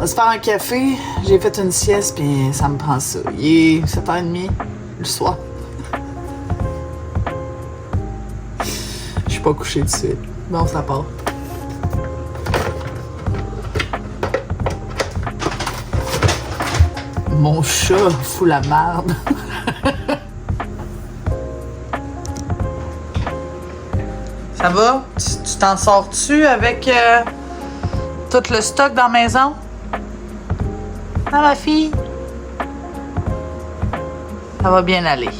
va se faire un café. J'ai fait une sieste, puis ça me prend ça. Il est 7h30 le soir. Je suis pas couché tout de suite. Bon, ça part. Mon chat fout la merde. Ça va? Tu t'en sors-tu avec tout le stock dans la maison? Ah, ma fille? Ça va bien aller.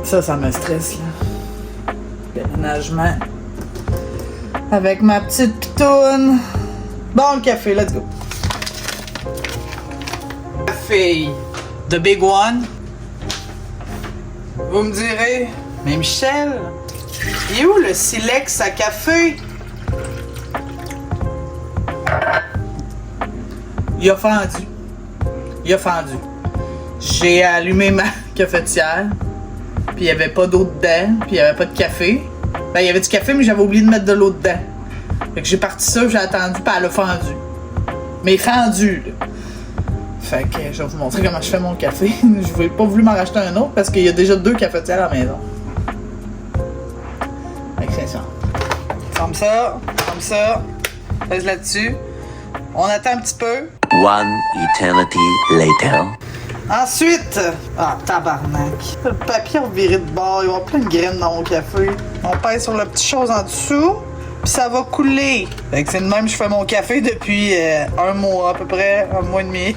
Ça me stresse, là. Déménagement. Avec ma petite pitoune. Bon, le café, let's go. Café. The big one. Vous me direz... Mais Michel, il est où le silex à café? Il a fendu. J'ai allumé ma cafetière, puis il n'y avait pas d'eau dedans, puis il n'y avait pas de café. Ben, il y avait du café, mais j'avais oublié de mettre de l'eau dedans. Fait que j'ai parti ça, j'ai attendu, puis elle a fendu. Mais fendu, là. Fait que je vais vous montrer comment je fais mon café. Je n'ai pas voulu m'en racheter un autre parce qu'il y a déjà 2 cafetières à la maison. Fait que c'est ça. Comme ça. Pèse là-dessus. On attend un petit peu. One eternity later. Ensuite, tabarnak. Le papier reviré de bord, il va y avoir plein de graines dans mon café. On pèse sur la petite chose en dessous, puis ça va couler. Fait que c'est de même que je fais mon café depuis un mois à peu près, un mois et demi.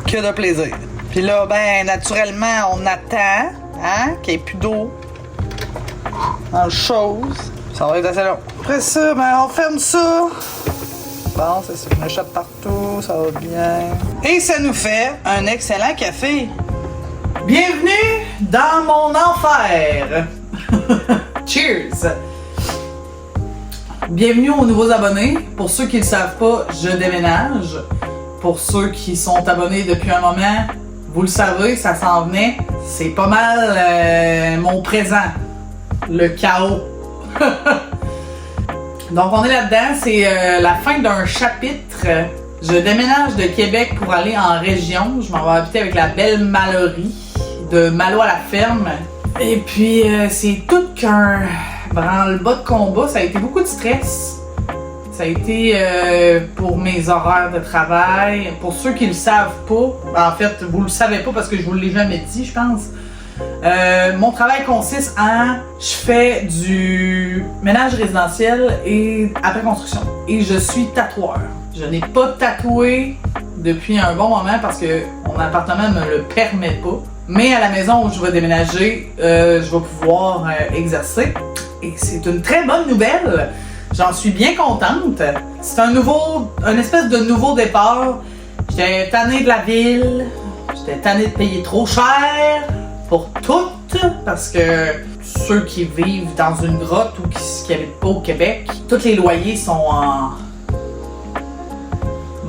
Que de plaisir. Puis là, ben, naturellement, on attend, qu'il n'y ait plus d'eau dans le chose. Ça va être assez long. Après ça, ben, on ferme ça. Bon, c'est ça, je m'échappe partout, ça va bien. Et ça nous fait un excellent café. Bienvenue dans mon enfer. Cheers. Bienvenue aux nouveaux abonnés. Pour ceux qui ne le savent pas, je déménage. Pour ceux qui sont abonnés depuis un moment, vous le savez, ça s'en venait. C'est pas mal mon présent. Le chaos. Donc on est là-dedans, c'est la fin d'un chapitre. Je déménage de Québec pour aller en région. Je m'en vais habiter avec la belle Mallory, de Malo à la ferme. Et puis c'est tout qu'un branle-bas de combat. Ça a été beaucoup de stress. Ça a été pour mes horaires de travail. Pour ceux qui le savent pas, en fait, vous le savez pas parce que je vous l'ai jamais dit, je pense. Mon travail consiste en... Je fais du ménage résidentiel et après construction. Et je suis tatoueur. Je n'ai pas tatoué depuis un bon moment parce que mon appartement ne me le permet pas. Mais à la maison où je vais déménager, je vais pouvoir exercer. Et c'est une très bonne nouvelle. J'en suis bien contente. C'est un espèce de nouveau départ. J'étais tannée de la ville. J'étais tannée de payer trop cher pour tout. Parce que ceux qui vivent dans une grotte ou qui habitent pas au Québec, tous les loyers sont en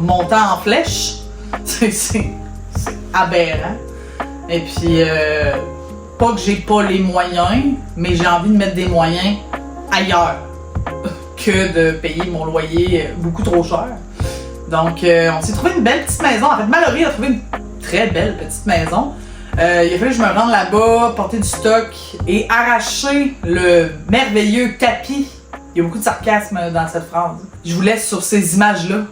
montant en flèche. C'est aberrant. Et puis, pas que j'ai pas les moyens, mais j'ai envie de mettre des moyens ailleurs que de payer mon loyer beaucoup trop cher. Donc, on s'est trouvé une belle petite maison. En fait, Mallory a trouvé une très belle petite maison. Il a fallu que je me rende là-bas, porter du stock et arracher le merveilleux tapis. Il y a beaucoup de sarcasme dans cette phrase. Je vous laisse sur ces images-là.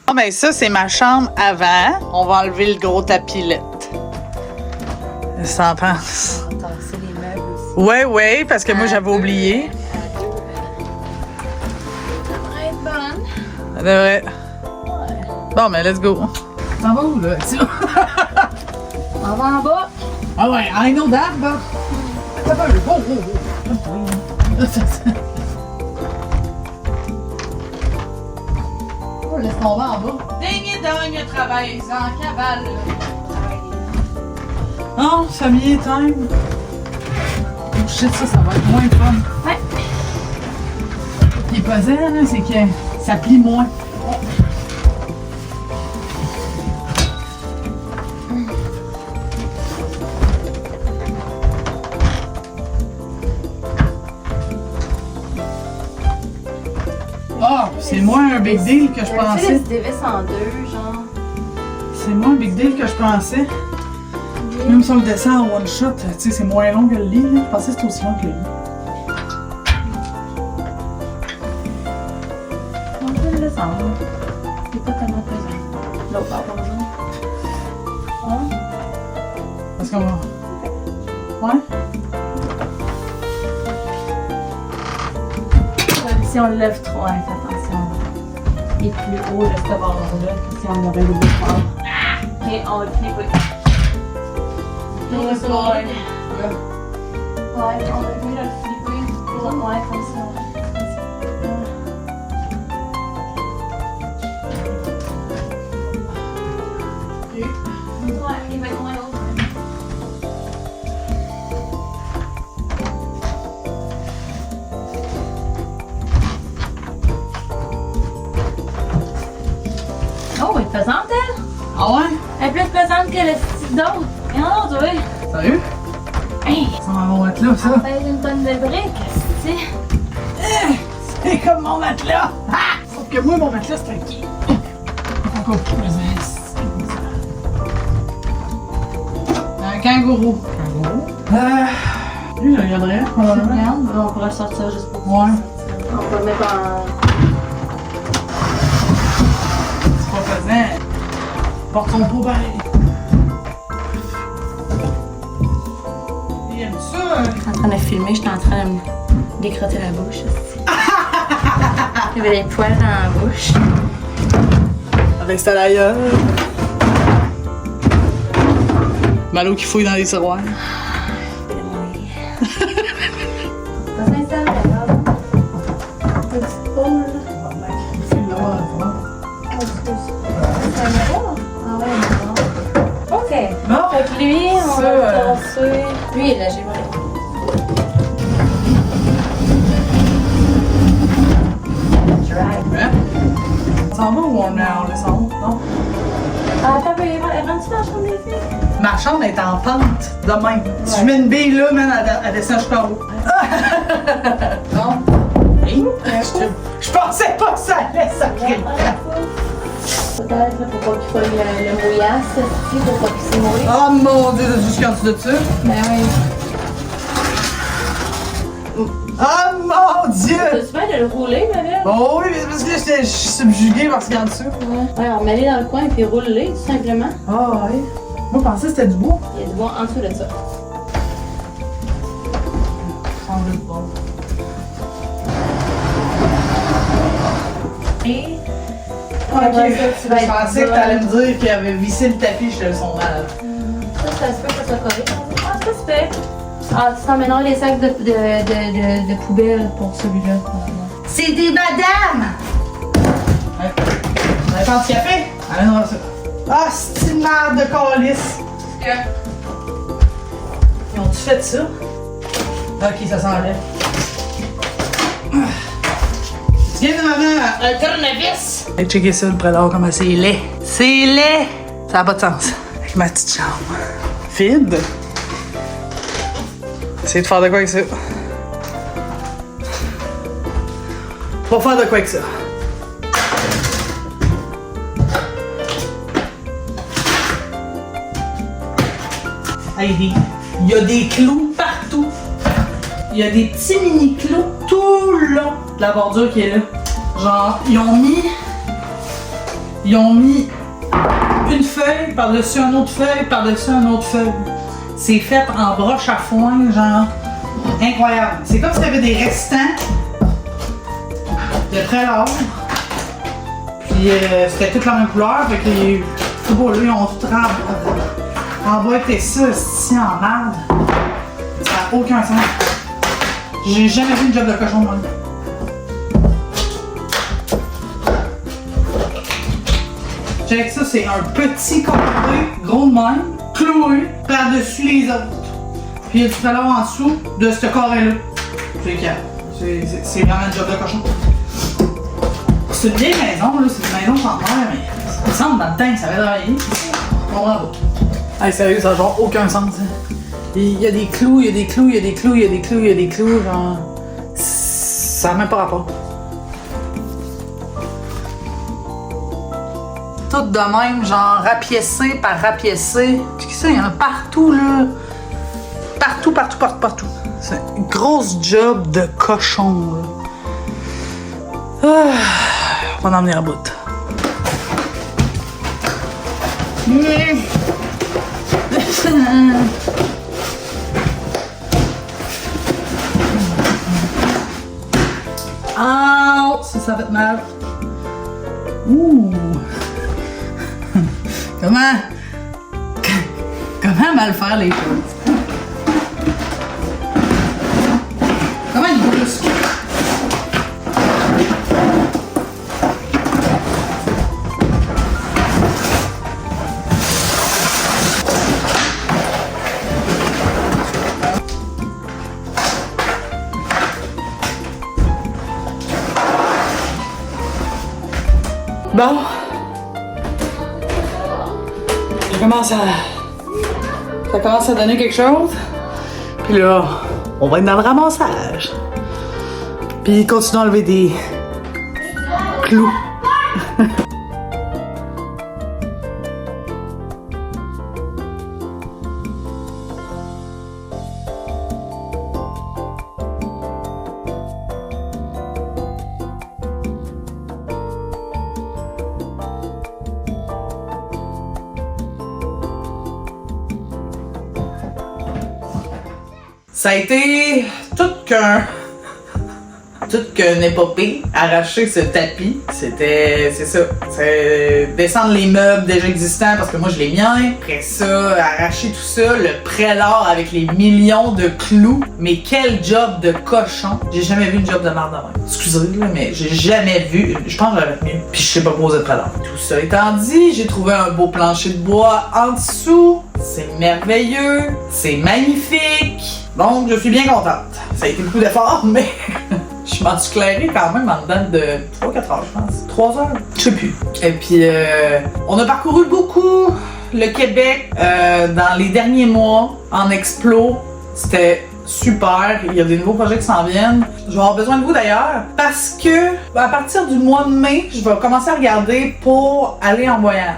Ah ben ça, c'est ma chambre avant. On va enlever le gros tapis là. Ça en pense. Tasser les meubles aussi. Ouais, parce que moi, j'avais oublié. Ça devrait être bonne. Ça devrait. Bon, mais let's go. Ça va où, là? On va en bas. Ah ouais, I know that, but... Ça va, le bon. Oh, laisse tomber en bas. Ding et dong, travaille en cavale. Oh, famille time. Oh shit, ça va être moins fun. Ouais. Ce qui est pesant, là, c'est que ça plie moins. C'est moins un big deal que je Tu pensais. laisses des vis en deux, genre. C'est moins un big deal que je pensais. Même si on le descend en one shot, tu sais, c'est moins long que le lit. Là. Je pensais que c'était aussi long que le lit. On peut le descendre. C'est pas tellement pesant. L'autre part, par exemple. Ouais. Parce qu'on va. Ouais? Si on le lève trop, ouais, fais attention. Il est plus haut de ce bord-là que si on aurait le fort. Ok, on va le flipper. Ouais, on va mieux le flipper. Ouais, comme ça. Ouais, il va être moins haut. Oh, elle est pesante, elle. Ah ouais? Elle est plus pesante que le style d'autre. Et non, tu vois. Sérieux? Hey, Ça va mon matelas, ça. ça fait une tonne de briques, c'est. C'est comme mon matelas! Ah! Sauf que moi, mon matelas, c'est un qui? Encore plus un kangourou. Kangourou? Lui, je regarderais. Regarde, on pourra le sortir juste pour Ouais. On va le mettre en. C'est pas faisant. Porte son pot pareil. Il aime ça. Je suis en train de filmer, je suis en train de me décrotter la bouche. Il y avait des poils dans la bouche. Avec ça d'ailleurs. Malo qui fouille dans les tiroirs. Ça s'installe, regarde. Petite poule. Ah ouais, non. Ok. Non? Fait que lui, on Ça, va le tasser. Lui, là, j'ai mal. Hein? On s'en va ou on descend? Non? Ah, attends, elle rentre-tu dans la chambre des filles? Ma chambre est en pente de même. Si je mets une bille là, man, elle descend jusqu'en haut. Non? Hey, je pensais pas que ça allait sacrer. Peut-être là, pour pas qu'il fasse le mouillasse, pour pas qu'il s'y mouille. Oh mon dieu, t'as jusqu'en dessous de ça? Ben oui. Oh mon dieu! T'as-tu bien de le rouler, ma belle? Oh oui, mais parce que là, je suis subjuguée par ce qu'il y a en dessous. Ouais, on met-les dans le coin et puis roule-les, tout simplement. Oh oui. Moi, je pensais que c'était du bois. Il y a du bois en dessous de ça. Changer de bois. Et. Ok, Ouais, ça, tu vas je être pensais que t'allais me dire qu'il avait vissé le tapis, je te le sens mal. Ça se peut que ça soit collé. Ah, ça se fait. Ah, tu t'emmèneras les sacs de poubelle pour celui-là. C'est des madames! Ouais. On a pas de café? Allez, on va ça. Ah, c'est une merde de calice! Qu'est-ce que? Ils ont-tu fait ça? Ok, ça s'enlève. Tu viens de m'amener un tournevis! Allez, checker ça, le prélat, comment c'est laid. C'est laid! Ça n'a pas de sens. Avec ma petite chambre. Vide. Essayez de faire de quoi avec ça. On va faire de quoi avec ça. Hey, il y a des clous partout. Il y a des petits mini clous tout le long de la bordure qui est là. Genre, ils ont mis une feuille par-dessus une autre feuille par-dessus une autre feuille. C'est fait en broche à foin, genre incroyable. C'est comme si tu avais des restants de prélat. Puis c'était toute la même couleur, fait que c'est beau, là, ils ont tout emboîté ça ici en merde. Ça n'a aucun sens. J'ai jamais vu une job de cochon de même. Check ça, c'est un petit carré, gros de même, cloué par-dessus les autres. Puis il y a du prélat en dessous de ce carré-là. C'est vraiment une job de cochon. C'est une vieille maison, là, c'est une maison centenaire, mais il me semble dans le temps que ça avait travaillé. Je comprends pas. Hey, sérieux, ça n'a genre aucun sens. Hein. Il y a des clous, il y a des clous, il y a des clous, il y a des clous, il y a des clous, genre. Ça n'a même pas rapport. toutes de même, genre rapiécé par rapiécé. Puis ça, il y en a partout, là. Partout. C'est une grosse job de cochon, là. On va en venir à bout. Ah, ça fait mal. Ouh. Comment mal faire les choses? Comment il brusque? Bon. Ça commence à donner quelque chose. Puis là, on va être dans le ramassage. Puis continuons à enlever des clous. Ça a été toute qu'une épopée, arracher ce tapis, c'est ça. C'est descendre les meubles déjà existants parce que moi je les miens. Après ça, arracher tout ça, le prélat avec les millions de clous. Mais quel job de cochon! J'ai jamais vu une job de merde de même. Excusez là, mais j'ai jamais vu. Je pense que j'aurais mieux. Puis je sais pas poser de prélat. Tout ça étant dit, j'ai trouvé un beau plancher de bois en dessous. C'est merveilleux, c'est magnifique. Donc je suis bien contente. Ça a été beaucoup d'efforts, mais je m'en suis clairée quand même en dedans de 3-4 heures, je pense. 3 heures? Je sais plus. Et puis, on a parcouru beaucoup le Québec dans les derniers mois en explo. C'était super. Il y a des nouveaux projets qui s'en viennent. Je vais avoir besoin de vous d'ailleurs parce que à partir du mois de mai, je vais commencer à regarder pour aller en voyage.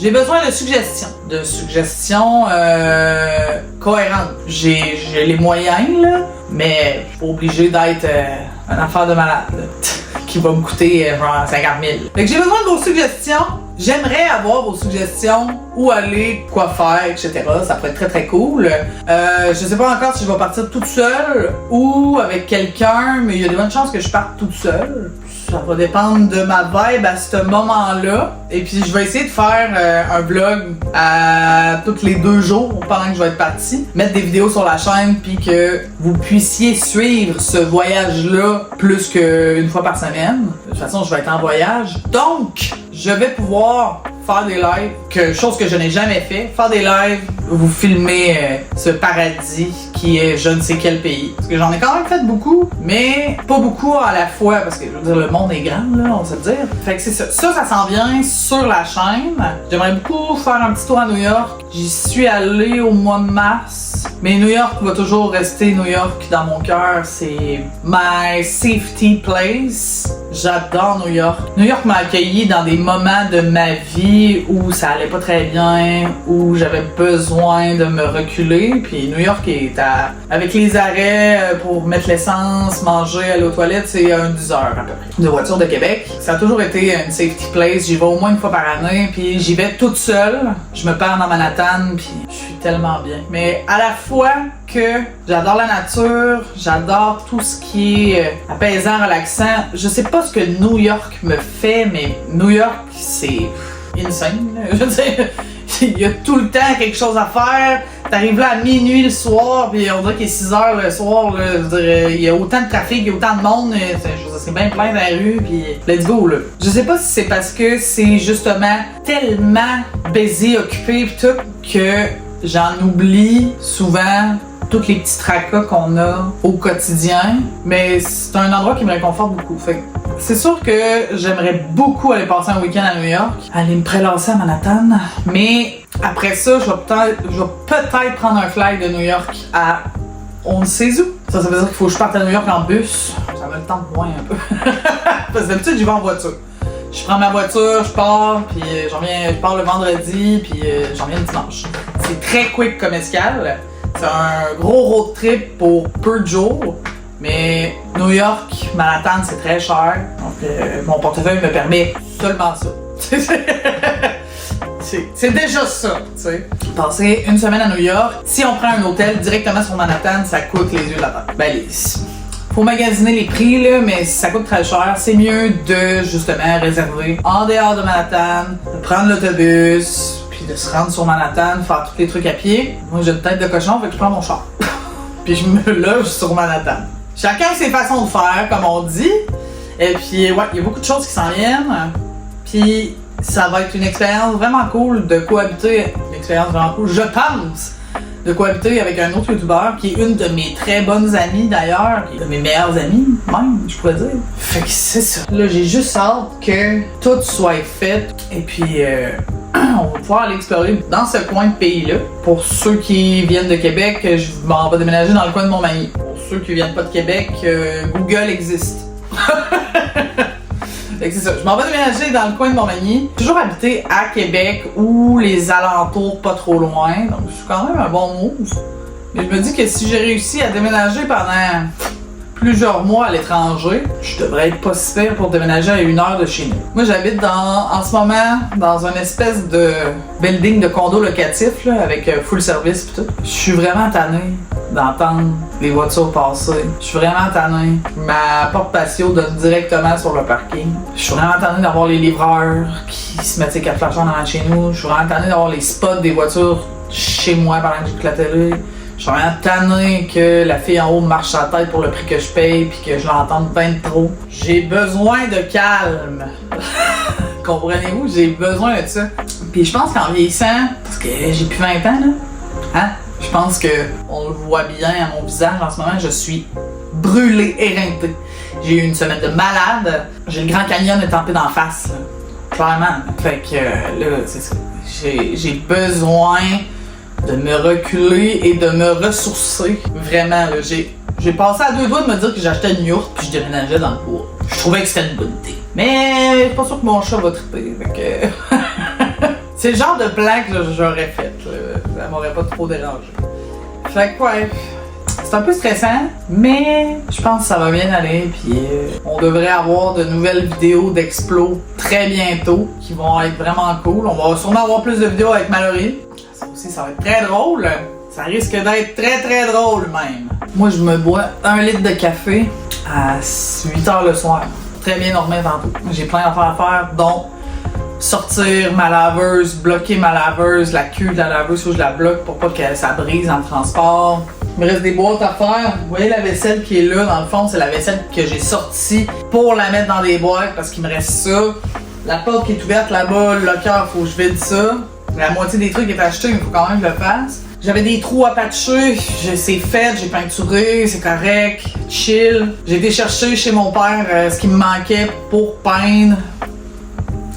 J'ai besoin de suggestions. Cohérentes. J'ai les moyens, là, mais je suis pas obligé d'être un affaire de malade là, qui va me coûter genre 50 000. Fait que j'ai besoin de vos suggestions. J'aimerais avoir vos suggestions, où aller, quoi faire, etc. Ça pourrait être très très cool. Je sais pas encore si je vais partir toute seule ou avec quelqu'un, mais il y a de bonnes chances que je parte toute seule. Ça va dépendre de ma vibe à ce moment-là. Et puis je vais essayer de faire un vlog à tous les 2 jours pendant que je vais être partie. Mettre des vidéos sur la chaîne puis que vous puissiez suivre ce voyage-là plus qu'une fois par semaine. De toute façon, je vais être en voyage. Donc, je vais pouvoir faire des lives, chose que je n'ai jamais fait, faire des lives, vous filmer ce paradis qui est je ne sais quel pays. Parce que j'en ai quand même fait beaucoup, mais pas beaucoup à la fois, parce que je veux dire, le monde est grand, là, on va se le dire. Fait que c'est ça. Ça s'en vient sur la chaîne. J'aimerais beaucoup faire un petit tour à New York. J'y suis allée au mois de mars, mais New York va toujours rester New York dans mon cœur. C'est my safety place. J'adore New York. New York m'a accueilli dans des moments de ma vie où ça allait pas très bien, où j'avais besoin de me reculer. Puis New York est avec les arrêts pour mettre l'essence, manger, aller aux toilettes, c'est 10 heures à peu près de voiture de Québec. Ça a toujours été une safety place. J'y vais au moins une fois par année, puis j'y vais toute seule. Je me perds dans Manhattan, puis je suis tellement bien. Mais à la fois que j'adore la nature, j'adore tout ce qui est apaisant, relaxant. Je sais pas ce que New York me fait, mais New York, c'est insane. Je veux dire, il y a tout le temps quelque chose à faire. T'arrives là à minuit le soir, puis on dirait qu'il est 6 heures le soir. Là, je veux dire, il y a autant de trafic, il y a autant de monde. C'est bien plein dans la rue, puis let's go là. Je sais pas si c'est parce que c'est justement tellement baisé, occupé pis tout, que j'en oublie souvent tous les petits tracas qu'on a au quotidien, mais c'est un endroit qui me réconforte beaucoup. Fait que c'est sûr que j'aimerais beaucoup aller passer un week-end à New York, aller me prélasser à Manhattan, mais après ça, je vais peut-être prendre un flight de New York à on ne sait où. Ça veut dire qu'il faut que je parte à New York en bus. Ça me le tente moins un peu. Parce que d'habitude, j'y vais en voiture. Je prends ma voiture, je pars, puis je pars le vendredi, puis j'en reviens le dimanche. C'est très quick comme escale. C'est un gros road trip pour peu de jours. Mais New York, Manhattan, c'est très cher. Donc mon portefeuille me permet seulement ça. C'est déjà ça, tu sais. Passer une semaine à New York, si on prend un hôtel directement sur Manhattan, ça coûte les yeux de la tête. Ben, faut magasiner les prix, là, mais ça coûte très cher. C'est mieux de, justement, réserver en dehors de Manhattan, de prendre l'autobus, puis de se rendre sur Manhattan, faire tous les trucs à pied. Moi, j'ai une tête de cochon, fait que je prends mon char. Puis je me loge sur Manhattan. Chacun ses façons de faire, comme on dit. Et puis, ouais, il y a beaucoup de choses qui s'en viennent. Puis, ça va être une expérience vraiment cool de cohabiter. Une expérience vraiment cool, je pense, de cohabiter avec un autre youtubeur qui est une de mes très bonnes amies d'ailleurs, qui est de mes meilleures amies, même, je pourrais dire. Fait que c'est ça. Là, j'ai juste hâte que tout soit fait. Et puis, on va pouvoir aller explorer dans ce coin de pays-là. Pour ceux qui viennent de Québec, je m'en vais déménager dans le coin de Montmagny. Pour ceux qui viennent pas de Québec, Google existe. Fait que c'est ça, je m'en vais déménager dans le coin de Montmagny. J'ai toujours habité à Québec ou les alentours pas trop loin, donc c'est quand même un bon move. Mais je me dis que si j'ai réussi à déménager pendant plusieurs mois à l'étranger, je devrais être pas si pire pour déménager à 1 heure de chez nous. Moi j'habite en ce moment dans une espèce de building de condo locatif là, avec full service pis tout. Je suis vraiment tannée d'entendre les voitures passer. Je suis vraiment tannée. Ma porte patio donne directement sur le parking. Je suis vraiment tannée d'avoir les livreurs qui se mettent ses cartes flashants devant chez nous. Je suis vraiment tannée d'avoir les spots des voitures chez moi pendant que j'écoute la télé. Je suis vraiment tanné que la fille en haut me marche sa tête pour le prix que je paye puis que je l'entende bien trop. J'ai besoin de calme. Comprenez-vous? J'ai besoin de ça. Puis je pense qu'en vieillissant, parce que j'ai plus 20 ans là, hein? Je pense que on le voit bien à mon visage en ce moment, je suis brûlée, éreintée. J'ai eu une semaine de malade. J'ai le Grand Canyon étampé d'en face, là. Clairement. Fait que là, c'est ça. J'ai besoin de me reculer et de me ressourcer. Vraiment, là, j'ai passé à 2 doigts de me dire que j'achetais une yourte puis je déménageais dans le bois. Je trouvais que c'était une bonne idée. Mais je suis pas sûr que mon chat va triper. Fait que c'est le genre de plan que j'aurais fait. Là. Ça m'aurait pas trop dérangé. Fait que ouais, c'est un peu stressant, mais je pense que ça va bien aller. Puis on devrait avoir de nouvelles vidéos d'Explo très bientôt qui vont être vraiment cool. On va sûrement avoir plus de vidéos avec Mallory. Ça aussi, ça va être très drôle. Ça risque d'être très très drôle même. Moi, je me bois 1 litre de café à 8h le soir. Très bien dormir tantôt. J'ai plein d'affaires à faire, dont sortir ma laveuse, bloquer ma laveuse, la queue de la laveuse, faut que je la bloque pour pas que ça brise en transport. Il me reste des boîtes à faire. Vous voyez la vaisselle qui est là, dans le fond, c'est la vaisselle que j'ai sortie pour la mettre dans des boîtes parce qu'il me reste ça. La porte qui est ouverte là-bas, le locker, faut que je vide ça. La moitié des trucs est acheté, mais il faut quand même que je le fasse. J'avais des trous à patcher, c'est fait, j'ai peinturé, c'est correct, chill. J'ai été chercher chez mon père ce qui me manquait pour peindre.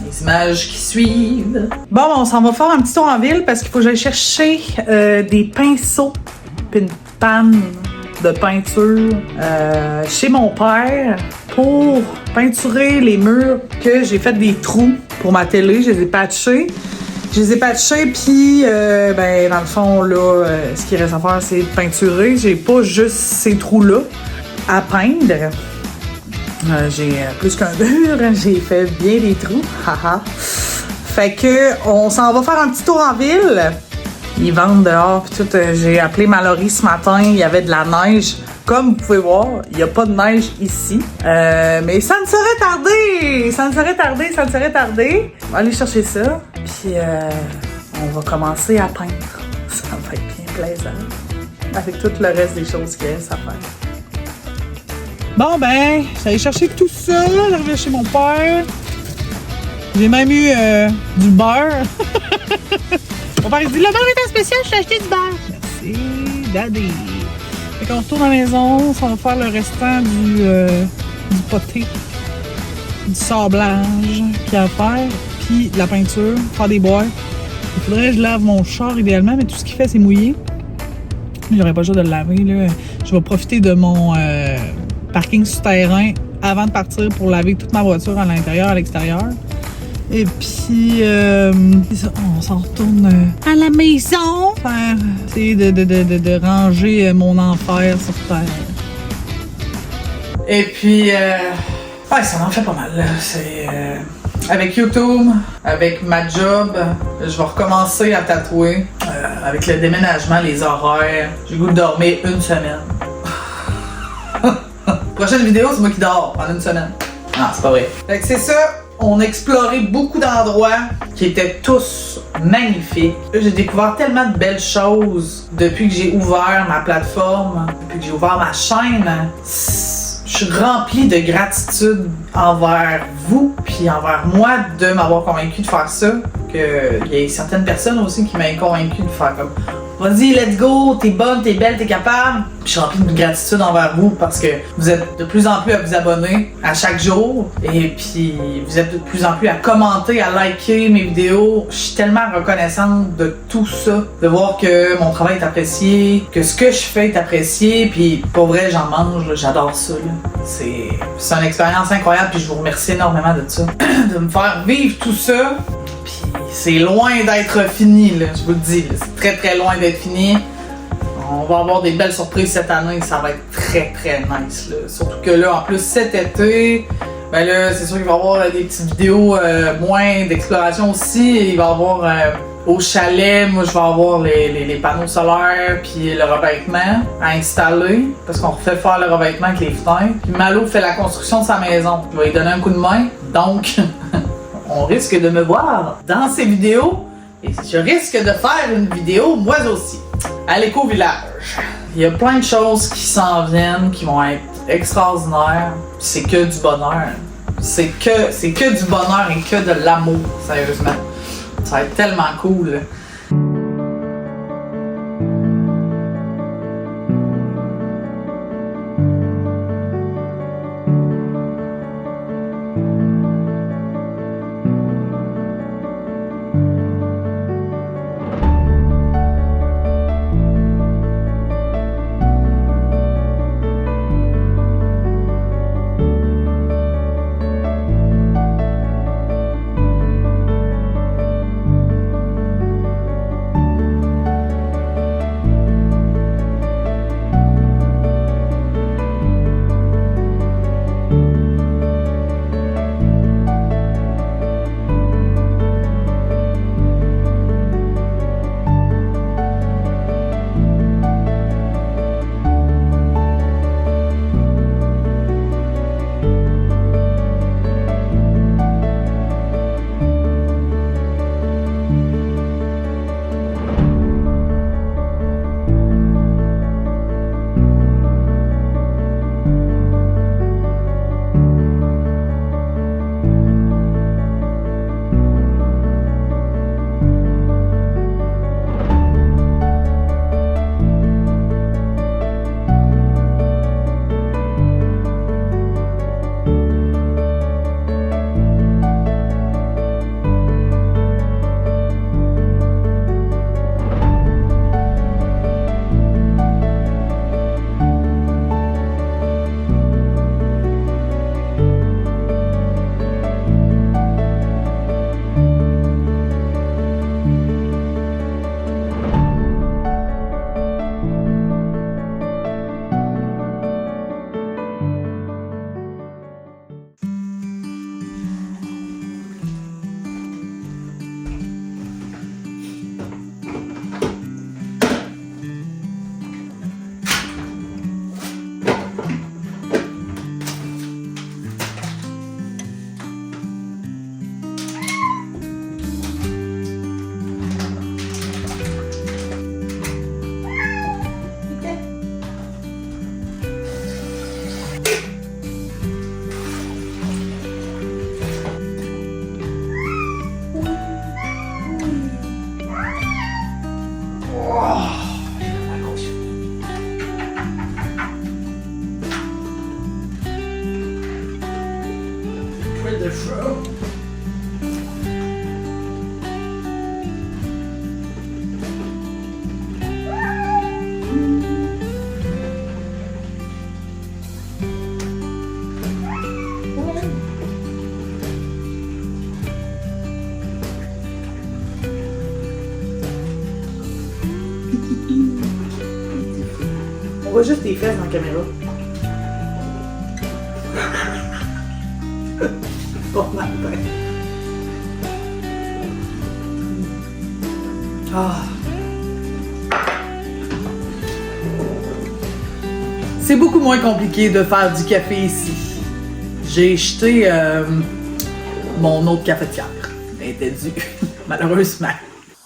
Les images qui suivent. Bon, on s'en va faire un petit tour en ville parce qu'il faut que j'aille chercher des pinceaux puis une panne de peinture chez mon père pour peinturer les murs que j'ai fait des trous pour ma télé. Je les ai patchés. Puis ben, dans le fond, là, ce qu'il reste à faire, c'est de peinturer. J'ai pas juste ces trous-là à peindre. J'ai plus qu'un mur, j'ai fait bien des trous. Haha. Fait que on s'en va faire un petit tour en ville. Ils vendent dehors pis tout. J'ai appelé Mallory ce matin, il y avait de la neige. Comme vous pouvez voir, il n'y a pas de neige ici. Mais ça ne saurait tarder! Ça ne saurait tarder. On va aller chercher ça. Puis on va commencer à peindre. Ça va être bien plaisant. Avec tout le reste des choses qu'il reste à faire. Bon ben, j'allais chercher tout ça. J'arrivais chez mon père. J'ai même eu du beurre. Mon père il dit, le beurre est en spécial, je t'ai acheté du beurre. Merci, daddy. Fait qu'on retourne à la maison, on va faire le restant du poté, du sablage qu'il y a à faire, puis de la peinture, faire des boîtes. Il faudrait que je lave mon char idéalement, mais tout ce qu'il fait, c'est mouillé. J'aurais pas le choix de le laver, là. Je vais profiter de mon parking souterrain avant de partir pour laver toute ma voiture à l'intérieur, à l'extérieur. Et puis, on s'en retourne à la maison. Faire, essayer de ranger mon enfer sur terre. Et puis, ouais, ça m'en fait pas mal. C'est avec YouTube, avec ma job, je vais recommencer à tatouer. Avec le déménagement, les horaires, j'ai le goût de dormir une semaine. Prochaine vidéo, c'est moi qui dors pendant une semaine. Ah, c'est pas vrai. Fait que c'est ça. On a exploré beaucoup d'endroits qui étaient tous magnifiques. J'ai découvert tellement de belles choses depuis que j'ai ouvert ma plateforme, depuis que j'ai ouvert ma chaîne. Je suis remplie de gratitude envers vous puis envers moi de m'avoir convaincu de faire ça. Il y a certaines personnes aussi qui m'ont convaincu de faire comme vas-y, let's go, t'es bonne, t'es belle, t'es capable. Puis je suis remplie de gratitude envers vous parce que vous êtes de plus en plus à vous abonner à chaque jour. Et puis vous êtes de plus en plus à commenter, à liker mes vidéos. Je suis tellement reconnaissante de tout ça. De voir que mon travail est apprécié, que ce que je fais est apprécié. Puis pour vrai, j'en mange, là, j'adore ça. C'est une expérience incroyable. Puis je vous remercie énormément de ça. De me faire vivre tout ça. C'est loin d'être fini, là, je vous le dis. C'est très très loin d'être fini. On va avoir des belles surprises cette année, ça va être très très nice. Là. Surtout que là, en plus cet été, ben là, c'est sûr qu'il va y avoir des petites vidéos moins d'exploration aussi. Il va y avoir au chalet, moi je vais avoir les panneaux solaires puis le revêtement à installer. Parce qu'on refait faire le revêtement avec les fenêtres. Puis Malo fait la construction de sa maison. Je vais lui donner un coup de main. Donc... on risque de me voir dans ces vidéos et je risque de faire une vidéo moi aussi à l'éco-village. Il y a plein de choses qui s'en viennent qui vont être extraordinaires. C'est que du bonheur. C'est que du bonheur et que de l'amour, sérieusement. Ça va être tellement cool. pas juste tes fesses dans la caméra. Bon matin. Ah. C'est beaucoup moins compliqué de faire du café ici. J'ai jeté mon autre cafetière. Elle était due, malheureusement.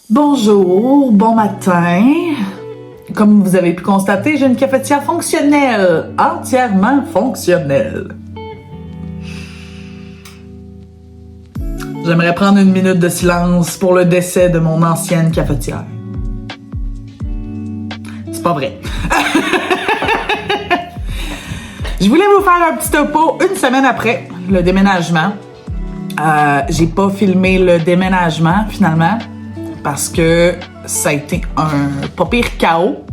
Bonjour, bon matin. Comme vous avez pu constater, j'ai une cafetière fonctionnelle, entièrement fonctionnelle. J'aimerais prendre une minute de silence pour le décès de mon ancienne cafetière. C'est pas vrai. Je voulais vous faire un petit topo une semaine après le déménagement. J'ai pas filmé le déménagement finalement parce que ça a été un pas pire chaos,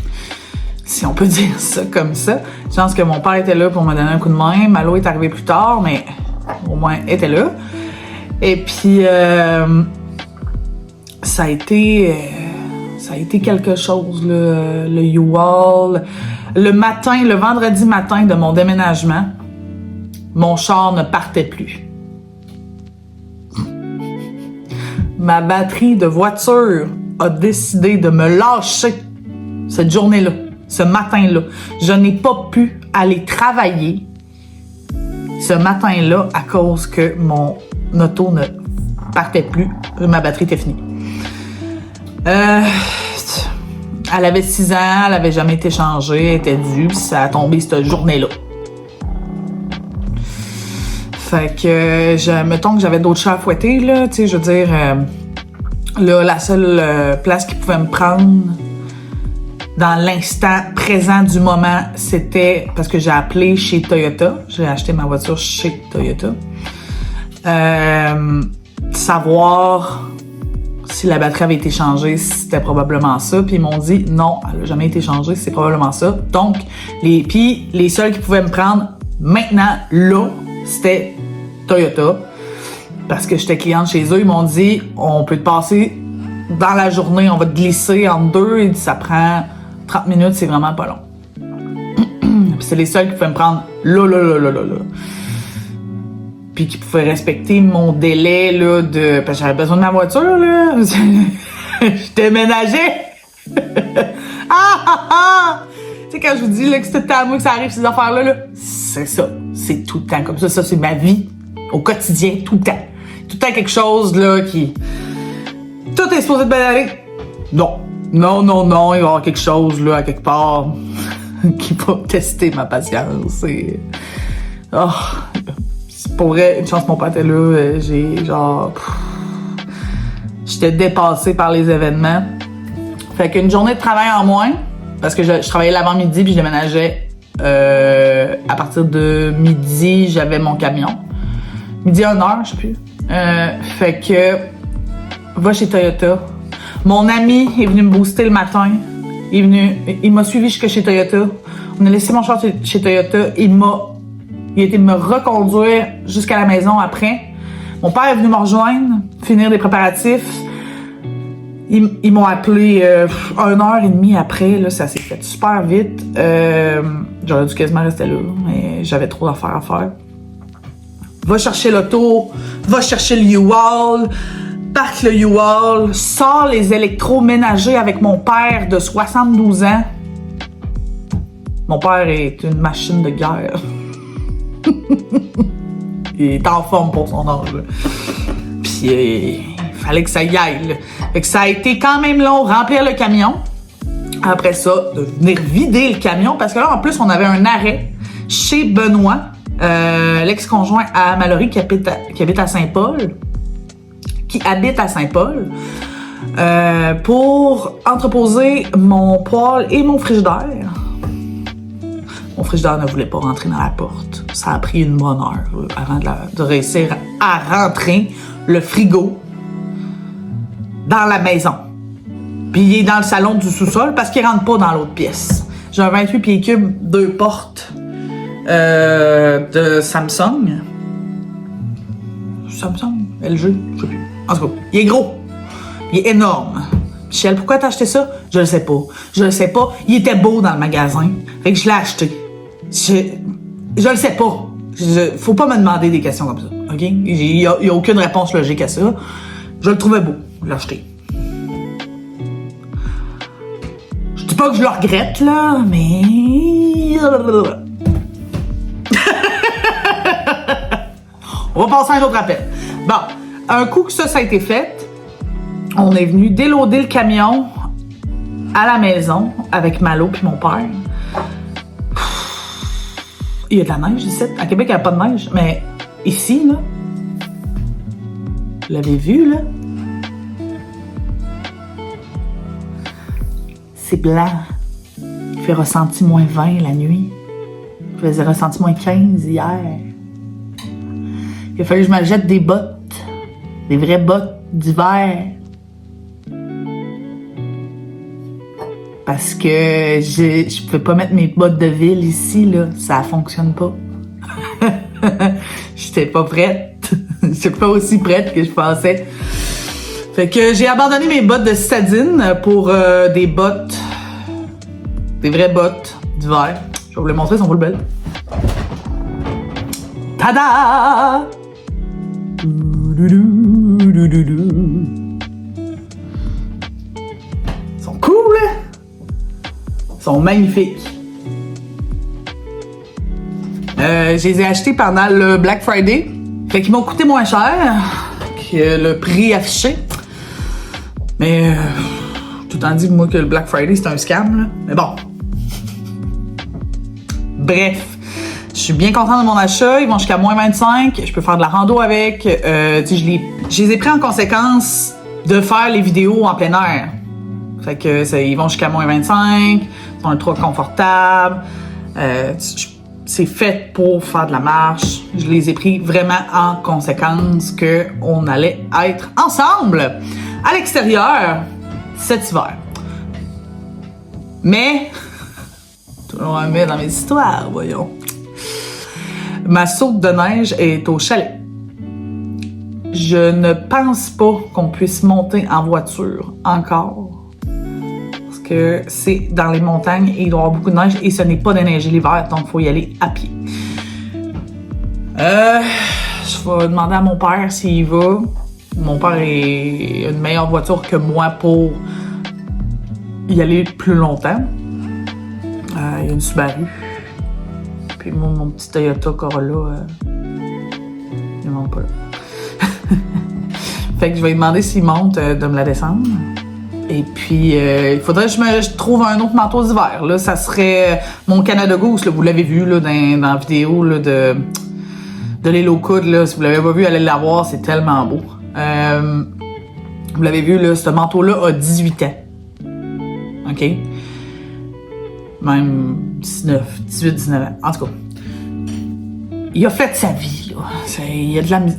si on peut dire ça comme ça. Je pense que mon père était là pour me donner un coup de main. Malo est arrivé plus tard, mais au moins était là. Et puis ça a été quelque chose, le U-Haul. Le vendredi matin de mon déménagement, mon char ne partait plus. Ma batterie de voiture a décidé de me lâcher cette journée-là, ce matin-là. Je n'ai pas pu aller travailler ce matin-là à cause que mon auto ne partait plus. Ma batterie était finie. Elle avait 6 ans, elle avait jamais été changée, elle était due, puis ça a tombé cette journée-là. Fait que, mettons que j'avais d'autres chats à fouetter, là, tu sais, je veux dire, là, la seule place qui pouvait me prendre dans l'instant présent du moment, c'était parce que j'ai appelé chez Toyota. J'ai acheté ma voiture chez Toyota. Savoir si la batterie avait été changée, c'était probablement ça. Puis ils m'ont dit non, elle n'a jamais été changée, c'est probablement ça. Donc, les seuls qui pouvaient me prendre maintenant, là, c'était Toyota. Parce que j'étais cliente chez eux, ils m'ont dit on peut te passer dans la journée, on va te glisser en deux. Et ça prend 30 minutes, c'est vraiment pas long. Puis c'est les seuls qui pouvaient me prendre là. Puis qui pouvaient respecter mon délai là, parce que j'avais besoin de ma voiture, là. Je déménageais. Tu sais, quand je vous dis là, que c'est tout le temps à moi que ça arrive, ces affaires-là, là, c'est ça. C'est tout le temps comme ça. Ça, c'est ma vie au quotidien, tout le temps. Tout le temps quelque chose là qui... Tout est supposé de bien aller. Non, il va y avoir quelque chose là, à quelque part, qui va tester ma patience. Et... Oh... Pour vrai, une chance que mon père était là, j'ai genre... J'étais dépassée par les événements. Fait qu'une journée de travail en moins, parce que je travaillais l'avant-midi puis je déménageais à partir de midi, j'avais mon camion. Midi à 1h, je sais plus. Fait que, va chez Toyota. Mon ami est venu me booster le matin. Il m'a suivi jusque chez Toyota. On a laissé mon char chez Toyota. Il a été me reconduire jusqu'à la maison après. Mon père est venu me rejoindre, finir des préparatifs. Ils m'ont appelé 1h30 après. Là, ça s'est fait super vite. J'aurais dû quasiment rester là, mais j'avais trop d'affaires à faire. Va chercher l'auto, va chercher le U-Haul, parque le U-Haul, sors les électroménagers avec mon père de 72 ans. Mon père est une machine de guerre. Il est en forme pour son âge. Puis il fallait que ça y aille. Là. Fait que ça a été quand même long, remplir le camion. Après ça, de venir vider le camion. Parce que là, en plus, on avait un arrêt chez Benoît, l'ex-conjoint à Mallory qui habite à Saint-Paul. Pour entreposer mon poêle et mon frigidaire. Mon frigidaire ne voulait pas rentrer dans la porte. Ça a pris une bonne heure avant de réussir à rentrer le frigo dans la maison. Puis il est dans le salon du sous-sol parce qu'il rentre pas dans l'autre pièce. J'ai un 28 pieds cubes, 2 portes de Samsung. LG, je sais plus. En tout cas, il est gros. Il est énorme. Michel, pourquoi t'as acheté ça? Je le sais pas. Je le sais pas. Il était beau dans le magasin. Fait que je l'ai acheté. Je le sais pas. Faut pas me demander des questions comme ça. OK? Il y a aucune réponse logique à ça. Je le trouvais beau. Je l'ai acheté. Je dis pas que je le regrette, là, mais... On va passer à un autre appel. Bon, un coup que ça a été fait, on est venu déloader le camion à la maison avec Malo puis mon père. Il y a de la neige ici. À Québec, il n'y a pas de neige. Mais ici, là, vous l'avez vu, là? C'est blanc. Il fait ressenti moins 20 la nuit. Il faisait ressenti moins 15 hier. Il a fallu que je me jette des bottes. Des vraies bottes d'hiver. Parce que je pouvais pas mettre mes bottes de ville ici, là. Ça fonctionne pas. J'étais pas prête. J'étais pas aussi prête que je pensais. Fait que j'ai abandonné mes bottes de citadine pour des bottes. Des vraies bottes d'hiver. Je vais vous les montrer, elles sont full belles. Tada! Ils sont cool, hein? Ils sont magnifiques. Je les ai achetés pendant le Black Friday. Fait qu'ils m'ont coûté moins cher que le prix affiché. Mais tout en dit moi que le Black Friday c'est un scam, là. Mais bon. Bref. Je suis bien contente de mon achat. Ils vont jusqu'à moins 25. Je peux faire de la rando avec. Je les ai pris en conséquence de faire les vidéos en plein air. Fait que ils vont jusqu'à moins 25. Ils sont ultra confortables. C'est fait pour faire de la marche. Je les ai pris vraiment en conséquence qu'on allait être ensemble à l'extérieur cet hiver. Mais, toujours un mais dans mes histoires, voyons. Ma saute de neige est au chalet. Je ne pense pas qu'on puisse monter en voiture encore. Parce que c'est dans les montagnes et il doit y avoir beaucoup de neige et ce n'est pas déneigé l'hiver, donc il faut y aller à pied. Je vais demander à mon père s'il va. Mon père a une meilleure voiture que moi pour y aller plus longtemps. Il y a une Subaru. Puis moi, mon petit Toyota Corolla, il monte pas là. Fait que je vais lui demander s'il monte de me la descendre. Et puis, il faudrait que je trouve un autre manteau d'hiver. Là, ça serait mon Canada Goose. Là, vous l'avez vu là, dans la vidéo là, de l'île aux coudes. Là. Si vous l'avez pas vu, allez la voir. C'est tellement beau. Vous l'avez vu, là, ce manteau-là a 18 ans. OK? Même 19, 18, 19 ans. En tout cas, il a fait sa vie, là.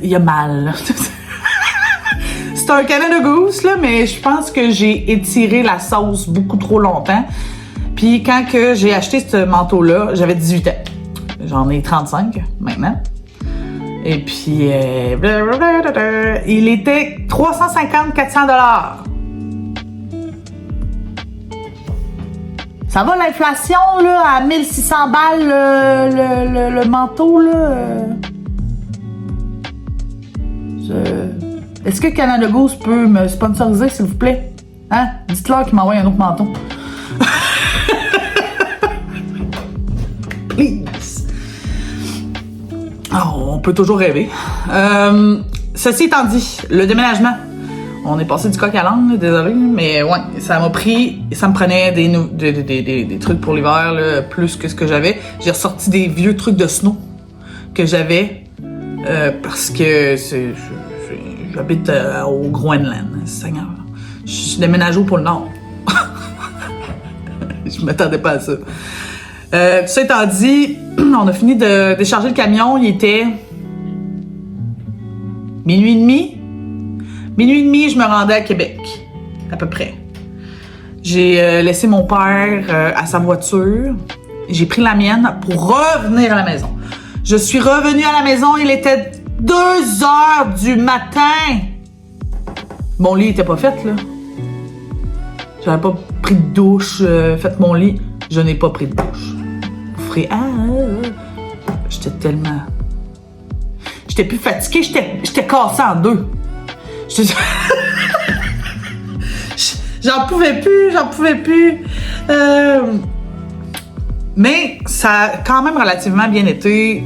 Il a mal, là. C'est un Canada Goose, là, mais je pense que j'ai étiré la sauce beaucoup trop longtemps. Puis quand que j'ai acheté ce manteau-là, j'avais 18 ans. J'en ai 35 maintenant. Et puis, il était 350-400 $. Ça va l'inflation, là, à 1600 balles le manteau, là. Est-ce que Canada Goose peut me sponsoriser, s'il vous plaît? Hein? Dites-leur qu'il m'envoie un autre manteau. Please. Oh, on peut toujours rêver. Ceci étant dit, le déménagement. On est passé du coq à l'âne, désolé, mais ouais, ça me prenait des trucs pour l'hiver, là, plus que ce que j'avais. J'ai ressorti des vieux trucs de snow que j'avais, parce que j'habite au Groenland, Seigneur. Je suis déménagé au pôle Nord. Je m'attendais pas à ça. Tout ça étant dit, on a fini de décharger le camion, il était minuit et demi. Minuit et demi, je me rendais à Québec, à peu près. J'ai laissé mon père à sa voiture. J'ai pris la mienne pour revenir à la maison. Je suis revenue à la maison, il était 2h du matin. Mon lit était pas fait, là. J'avais pas pris de douche, fait mon lit. Je n'ai pas pris de douche. Vous ferez j'étais tellement... J'étais plus fatiguée, j'étais cassée en deux. J'en pouvais plus. Mais ça a quand même relativement bien été.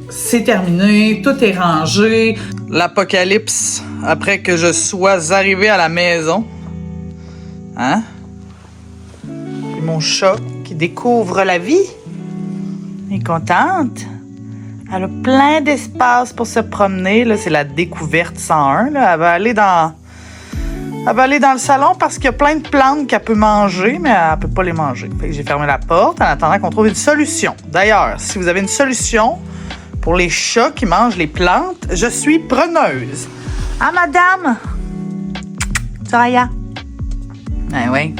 C'est terminé, tout est rangé. L'apocalypse après que je sois arrivé à la maison. Hein? Et mon chat qui découvre la vie. Elle est contente. Elle a plein d'espace pour se promener. Là, c'est la découverte 101. Là. Elle va aller dans le salon parce qu'il y a plein de plantes qu'elle peut manger, mais elle peut pas les manger. Fait que j'ai fermé la porte en attendant qu'on trouve une solution. D'ailleurs, si vous avez une solution pour les chats qui mangent les plantes, je suis preneuse. Ah, madame! Soraya. Ben oui.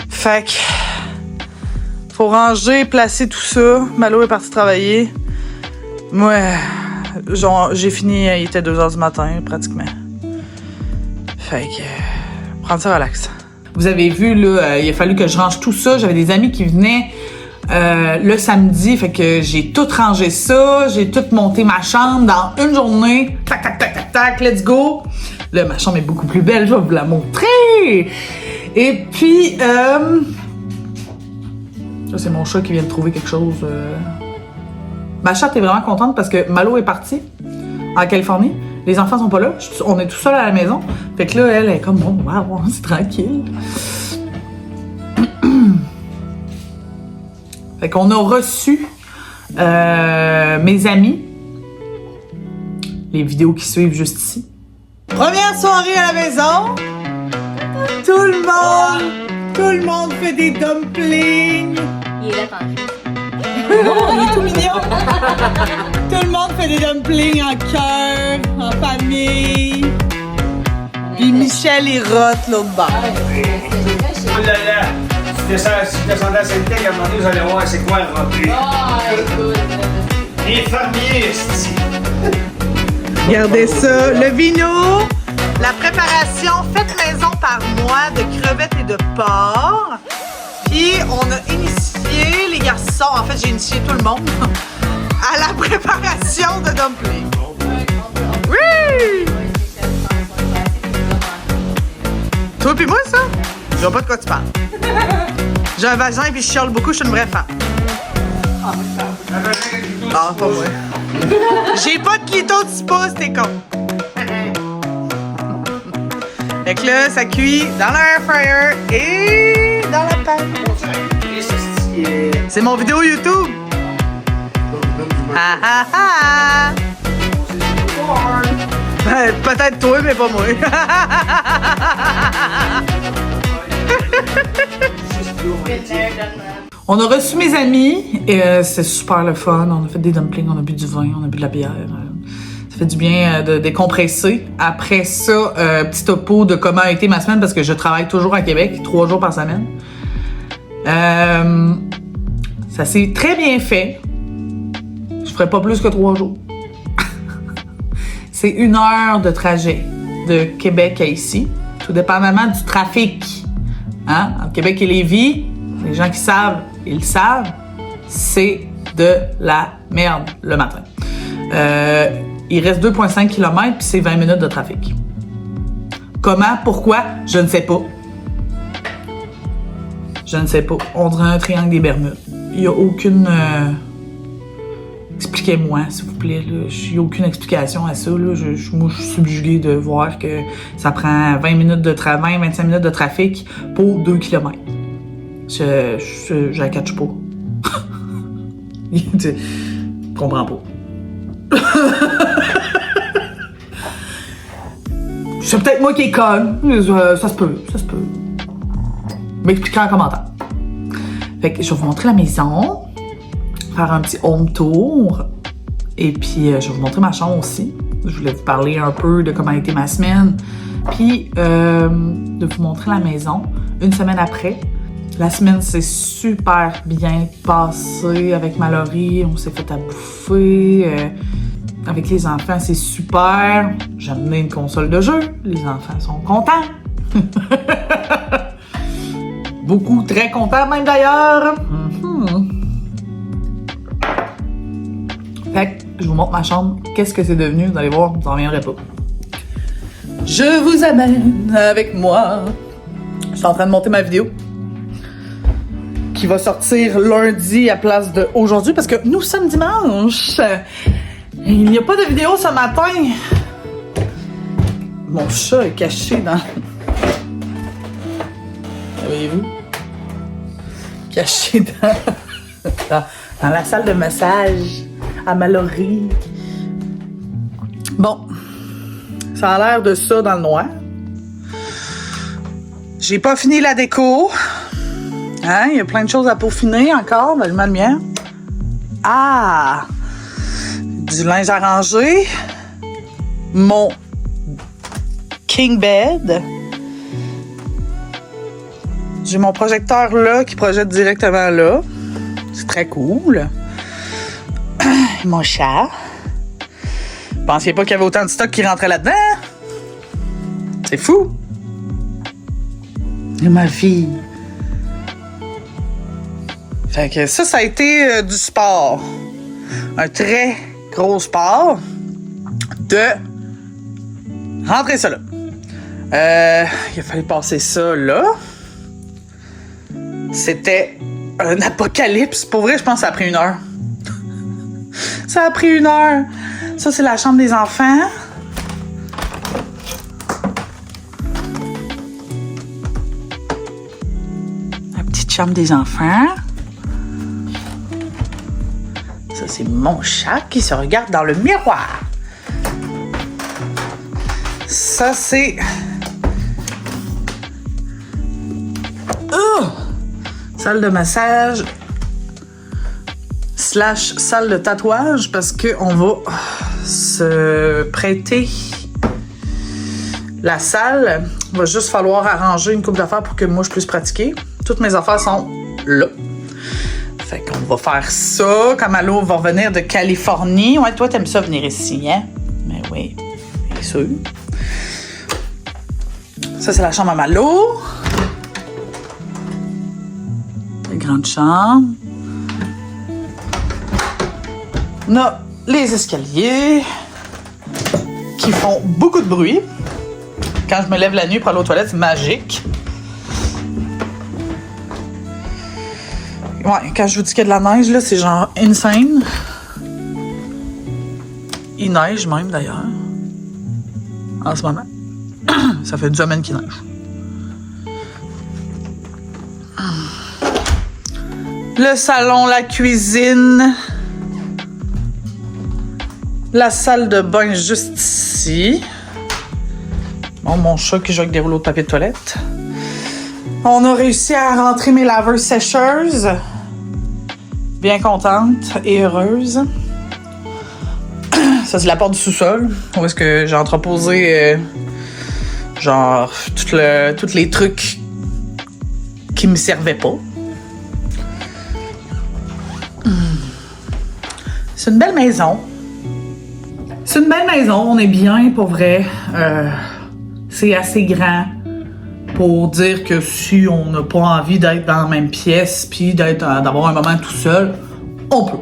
Fait que... faut ranger, placer tout ça. Malo est parti travailler. Moi, j'ai fini, il était 2h du matin, pratiquement. Fait que... prendre ça relax. Vous avez vu, là, il a fallu que je range tout ça. J'avais des amis qui venaient le samedi, fait que j'ai tout rangé ça. J'ai tout monté ma chambre dans une journée. Tac, tac, tac, tac, tac, let's go! Là, ma chambre est beaucoup plus belle, je vais vous la montrer! Et puis, ça, c'est mon chat qui vient de trouver quelque chose. Ma chatte est vraiment contente parce que Malo est partie en Californie. Les enfants sont pas là. On est tout seul à la maison. Fait que là, elle est comme, bon, wow, c'est tranquille. Fait qu'on a reçu mes amis. Les vidéos qui suivent juste ici. Première soirée à la maison. Tout le monde fait des dumplings. Il est là, tant pis. Il est tout mignon. Tout le monde fait des dumplings en cœur, en famille. Puis Michel, il rote l'autre bord. Oh là là! Si tu descendais à Sainte-Tech, à un moment donné, vous allez voir c'est quoi le rempli. Les fermiers, esti. Regardez ça, le vino, la préparation faite maison par moi de crevettes et de porc. Puis on a initié les garçons, en fait j'ai initié tout le monde à la préparation de dumplings. Oui! Toi pis moi ça? Je vois pas de quoi tu parles. J'ai un vagin puis je chiale beaucoup, je suis une vraie femme. Ah, pas moi. J'ai pas de clito de 6 pouces, t'es con. Fait que là, ça cuit dans l'air fryer et dans la pâte. C'est mon vidéo YouTube. Ha ha ha. Ben, peut-être toi, mais pas moi. On a reçu mes amis et c'est super le fun. On a fait des dumplings, on a bu du vin, on a bu de la bière. Ça fait du bien de décompresser. Après ça, petit topo de comment a été ma semaine parce que je travaille toujours à Québec, 3 jours par semaine. Ça s'est très bien fait. Je ferai pas plus que 3 jours. C'est 1 heure de trajet de Québec à ici, tout dépendamment du trafic. Hein? Entre Québec et Lévis, les gens qui savent, ils le savent, c'est de la merde le matin. Il reste 2,5 km puis c'est 20 minutes de trafic. Comment? Pourquoi? Je ne sais pas. Je ne sais pas. On dirait un triangle des Bermudes. Il n'y a aucune... Expliquez-moi, s'il vous plaît. Il n'y a aucune explication à ça. Là. Moi, je suis subjuguée de voir que ça prend 25 minutes de trafic pour 2 km. Je la catch pas. Je comprends pas. C'est peut-être moi qui est conne. Ça se peut. M'expliquer en commentaire. Fait que je vais vous montrer la maison. Faire un petit home tour. Et puis, je vais vous montrer ma chambre aussi. Je voulais vous parler un peu de comment a été ma semaine. Puis, de vous montrer la maison. 1 semaine après. La semaine s'est super bien passée avec Mallory. On s'est fait à bouffer. Avec les enfants, c'est super. J'ai amené une console de jeu. Les enfants sont contents. Beaucoup, très content même d'ailleurs. Fait que je vous montre ma chambre. Qu'est-ce que c'est devenu? Vous allez voir, vous n'en reviendrez pas. Je vous amène avec moi. Je suis en train de monter ma vidéo qui va sortir lundi à place d'aujourd'hui parce que nous sommes dimanche. Il n'y a pas de vidéo ce matin. Mon chat est caché dans... Voyez-vous? Caché dans la salle de massage à Mallory. Bon. Ça a l'air de ça dans le noir. J'ai pas fini la déco. Hein? Il y a plein de choses à peaufiner encore. Ben, je mets le mien. Ah! Du linge à ranger. Mon king bed. J'ai mon projecteur là qui projette directement là. C'est très cool. Mon chat. Pensiez pas qu'il y avait autant de stock qui rentrait là-dedans? C'est fou! Et ma fille. Fait que ça a été du sport. Un très gros sport de rentrer ça là. Il a fallu passer ça là. C'était un apocalypse. Pour vrai, je pense que ça a pris 1 heure. Ça a pris 1 heure. Ça, c'est la chambre des enfants. La petite chambre des enfants. Ça, c'est mon chat qui se regarde dans le miroir. Ça, c'est... salle de massage / salle de tatouage parce qu'on va se prêter la salle. Il va juste falloir arranger une couple d'affaires pour que moi je puisse pratiquer. Toutes mes affaires sont là. Fait qu'on va faire ça. Quand Malo va revenir de Californie. Ouais, toi, t'aimes ça venir ici, hein? Mais oui, bien sûr. Ça, c'est la chambre à Malo. La grande chambre. On a les escaliers qui font beaucoup de bruit. Quand je me lève la nuit pour aller aux toilettes, c'est magique. Ouais, quand je vous dis qu'il y a de la neige, là, c'est genre insane. Il neige même, d'ailleurs. En ce moment. Ça fait 1 semaine qu'il neige. Le salon, la cuisine. La salle de bain juste ici. Bon, mon chat qui joue avec des rouleaux de papier de toilette. On a réussi à rentrer mes laveurs sécheuses. Bien contente et heureuse. Ça, c'est la porte du sous-sol. Où est-ce que j'ai entreposé genre tous les trucs qui me servaient pas. C'est une belle maison. C'est une belle maison, on est bien pour vrai. C'est assez grand pour dire que si on n'a pas envie d'être dans la même pièce puis d'avoir un moment tout seul, on peut.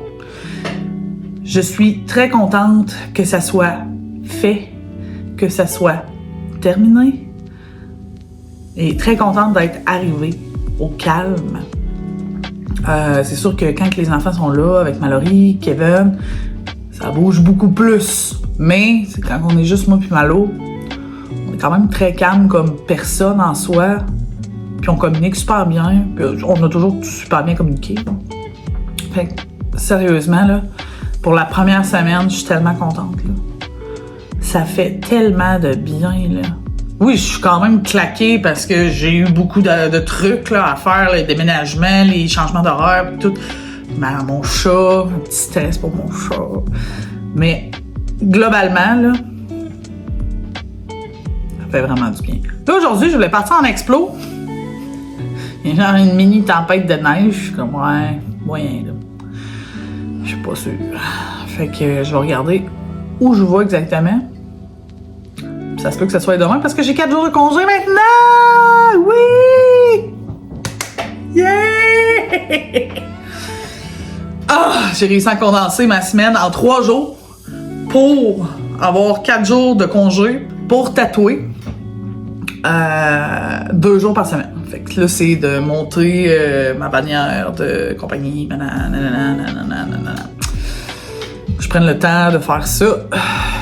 Je suis très contente que ça soit fait, que ça soit terminé et très contente d'être arrivée au calme. C'est sûr que quand les enfants sont là avec Mallory, Kevin, ça bouge beaucoup plus. Mais c'est quand on est juste moi puis Malo, on est quand même très calme comme personne en soi. Puis on communique super bien. Puis on a toujours super bien communiqué. Fait que, sérieusement, là, pour la première semaine, je suis tellement contente. Là. Ça fait tellement de bien, là. Oui, je suis quand même claquée parce que j'ai eu beaucoup de trucs là, à faire, les déménagements, les changements d'horaire, tout. Mon chat, un petit stress pour mon chat. Mais globalement, là, ça fait vraiment du bien. Là, aujourd'hui, je voulais partir en explo. Il y a genre une mini tempête de neige. Je suis comme, ouais, moyen, là. Je suis pas sûre. Fait que je vais regarder où je vais exactement. Ça se peut que ce soit demain parce que j'ai 4 jours de congé maintenant! Oui! Yeah! Ah! J'ai réussi à condenser ma semaine en 3 jours pour avoir 4 jours de congé pour tatouer 2 jours par semaine. Fait que là, c'est de monter ma bannière de compagnie. Je prenne le temps de faire ça.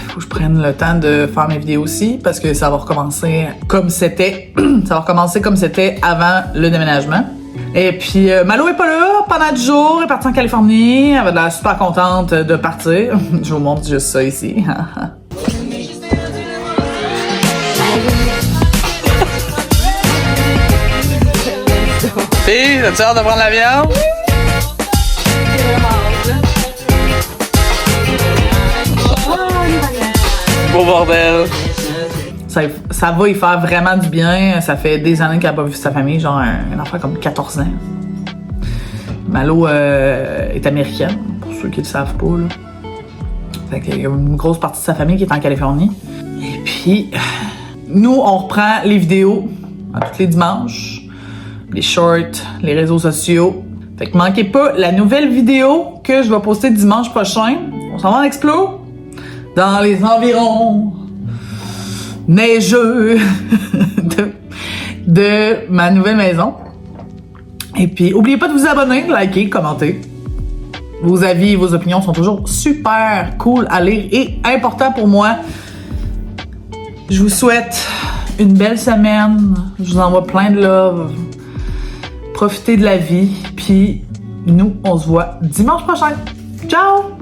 Faut que je prenne le temps de faire mes vidéos aussi parce que ça va recommencer comme c'était. Ça va recommencer comme c'était avant le déménagement. Et puis, Malo est pas là pendant 10 jours. Elle est partie en Californie. Elle va de l'air super contente de partir. Je vous montre juste ça ici. Fille, as-tu hâte de prendre l'avion? Beau bordel! Ça va y faire vraiment du bien. Ça fait des années qu'elle n'a pas vu sa famille, genre un enfant comme 14 ans. Malo est américaine, pour ceux qui ne le savent pas. Là. Fait qu'il y a une grosse partie de sa famille qui est en Californie. Et puis, nous, on reprend les vidéos tous les dimanches. Les shorts, les réseaux sociaux. Fait que manquez pas la nouvelle vidéo que je vais poster dimanche prochain. On s'en va en explo dans les environs neigeux de ma nouvelle maison. Et puis, oubliez pas de vous abonner, de liker, commenter. Vos avis et vos opinions sont toujours super cool à lire et importants pour moi. Je vous souhaite une belle semaine. Je vous envoie plein de love. Profitez de la vie, puis nous, on se voit dimanche prochain. Ciao!